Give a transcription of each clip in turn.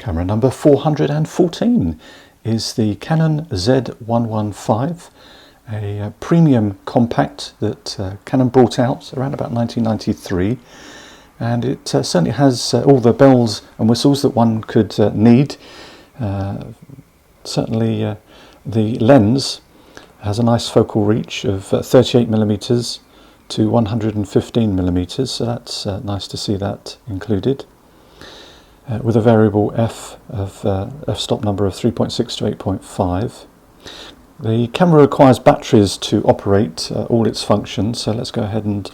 Camera number 414 is the Canon Z115, a premium compact that Canon brought out around about 1993, and it certainly has all the bells and whistles that one could need. Certainly the lens has a nice focal reach of 38mm to 115mm, so that's nice to see that included. With a variable f-stop number of 3.6 to 8.5. The camera requires batteries to operate all its functions, so let's go ahead and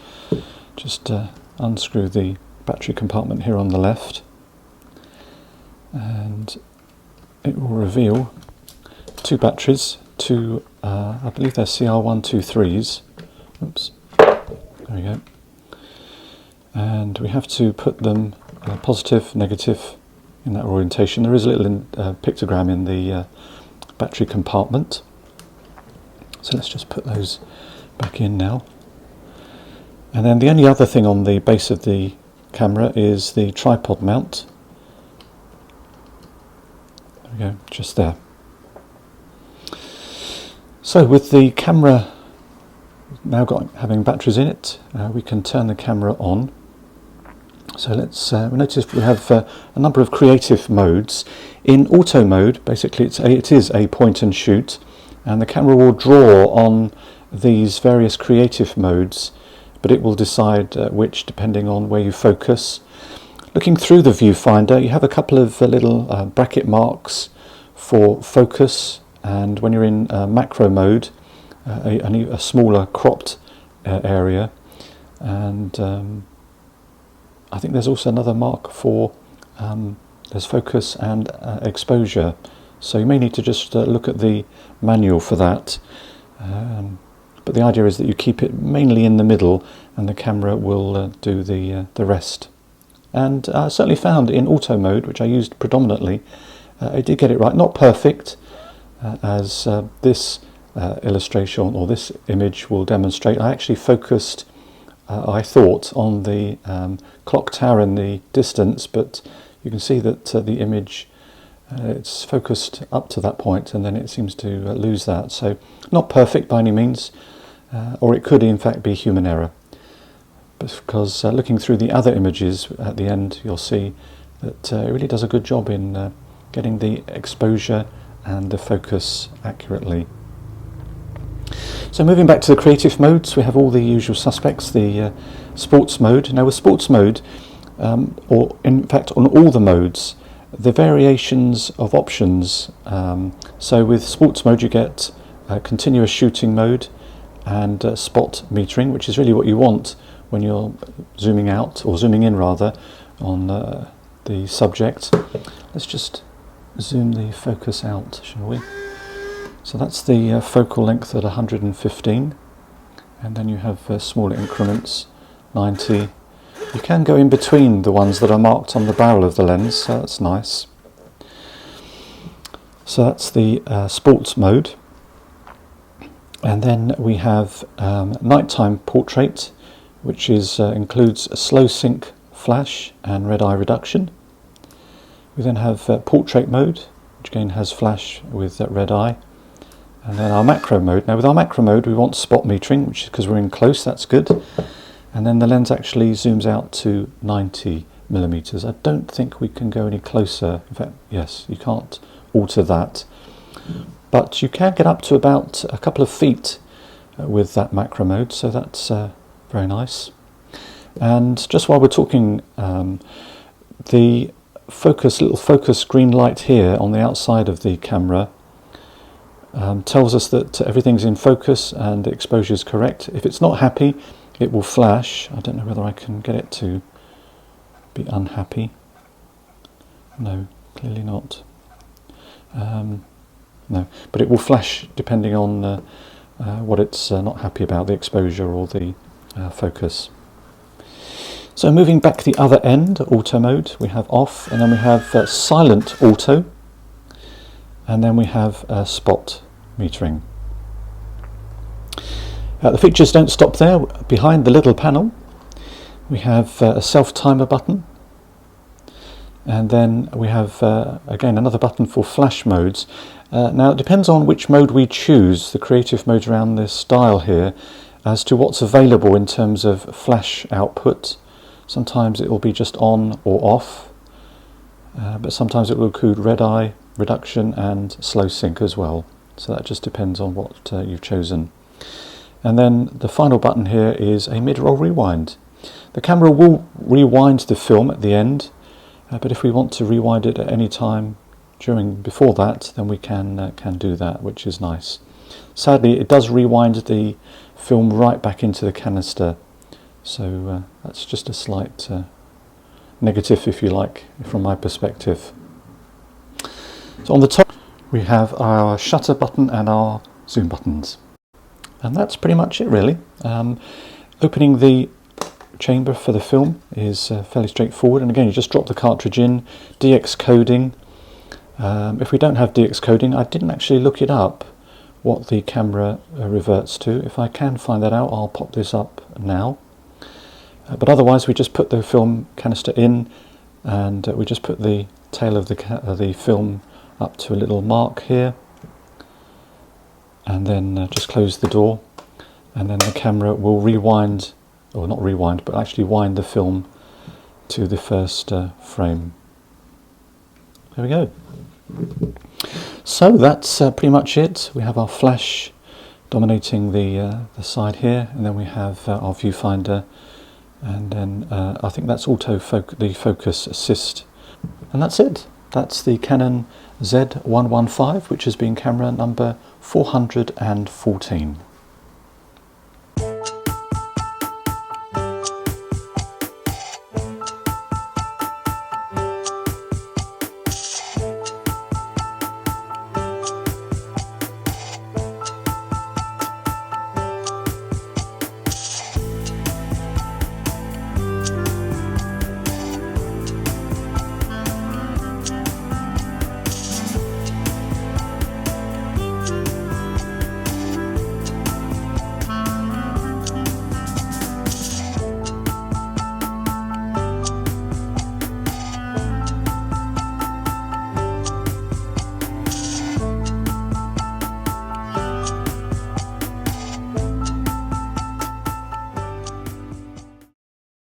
just unscrew the battery compartment here on the left, and it will reveal two batteries, two I believe they're CR123s. Oops, there we go. And we have to put them positive, negative in that orientation. There is a little pictogram in the battery compartment. So let's just put those back in now. And then the only other thing on the base of the camera is the tripod mount. There we go, just there. So with the camera now having batteries in it, we can turn the camera on. So let's notice we have a number of creative modes. In auto mode, basically it is a point and shoot, and the camera will draw on these various creative modes, but it will decide which depending on where you focus. Looking through the viewfinder, you have a couple of little bracket marks for focus, and when you're in macro mode, a smaller cropped area, and I think there's also another mark for there's focus and exposure, so you may need to just look at the manual for that, but the idea is that you keep it mainly in the middle and the camera will do the rest. And I certainly found in auto mode, which I used predominantly, it did get it right. Not perfect, as this illustration or this image will demonstrate. I actually focused I thought on the clock tower in the distance, but you can see that the image it's focused up to that point and then it seems to lose that. So not perfect by any means, or it could in fact be human error, because looking through the other images at the end you'll see that it really does a good job in getting the exposure and the focus accurately. So moving back to the creative modes, we have all the usual suspects. The sports mode. Now with sports mode, or in fact on all the modes, the variations of options. So with sports mode you get continuous shooting mode and spot metering, which is really what you want when you're zooming out, or zooming in rather, on the subject. Let's just zoom the focus out, shall we? So that's the focal length at 115, and then you have smaller increments, 90. You can go in between the ones that are marked on the barrel of the lens, so that's nice. So that's the sports mode. And then we have nighttime portrait, which includes a slow sync flash and red eye reduction. We then have portrait mode, which again has flash with red eye. And then our macro mode. Now with our macro mode we want spot metering, which is because we're in close, that's good. And then the lens actually zooms out to 90mm. I don't think we can go any closer. In fact, yes, you can't alter that. But you can get up to about a couple of feet with that macro mode, so that's very nice. And just while we're talking, the little focus green light here on the outside of the camera tells us that everything's in focus and the exposure is correct. If it's not happy, it will flash. I don't know whether I can get it to be unhappy. No, clearly not. No, but it will flash depending on what it's not happy about, the exposure or the focus. So moving back the other end, auto mode, we have off, and then we have silent auto, and then we have spot metering. The features don't stop there. Behind the little panel we have a self-timer button, And then we have again another button for flash modes. Now it depends on which mode we choose, the creative mode around this dial here, as to what's available in terms of flash output. Sometimes it will be just on or off, but sometimes it will include red eye, reduction and slow sync as well. So that just depends on what you've chosen. And then the final button here is a mid-roll rewind. The camera will rewind the film at the end, but if we want to rewind it at any time before that, then we can do that, which is nice. Sadly, it does rewind the film right back into the canister, so that's just a slight negative, if you like, from my perspective. So on the top we have our shutter button and our zoom buttons, and that's pretty much it really. Opening the chamber for the film is fairly straightforward, and again you just drop the cartridge in. DX coding, if we don't have DX coding, I didn't actually look it up what the camera reverts to. If I can find that out, I'll pop this up now. But otherwise we just put the film canister in, and we just put the tail of the film up to a little mark here, and then just close the door, and then the camera will rewind, or not rewind, but actually wind the film to the first frame. There we go. So that's pretty much it. We have our flash dominating the side here, and then we have our viewfinder, and then I think that's the focus assist, and that's it. That's the Canon Z115, which has been camera number 414.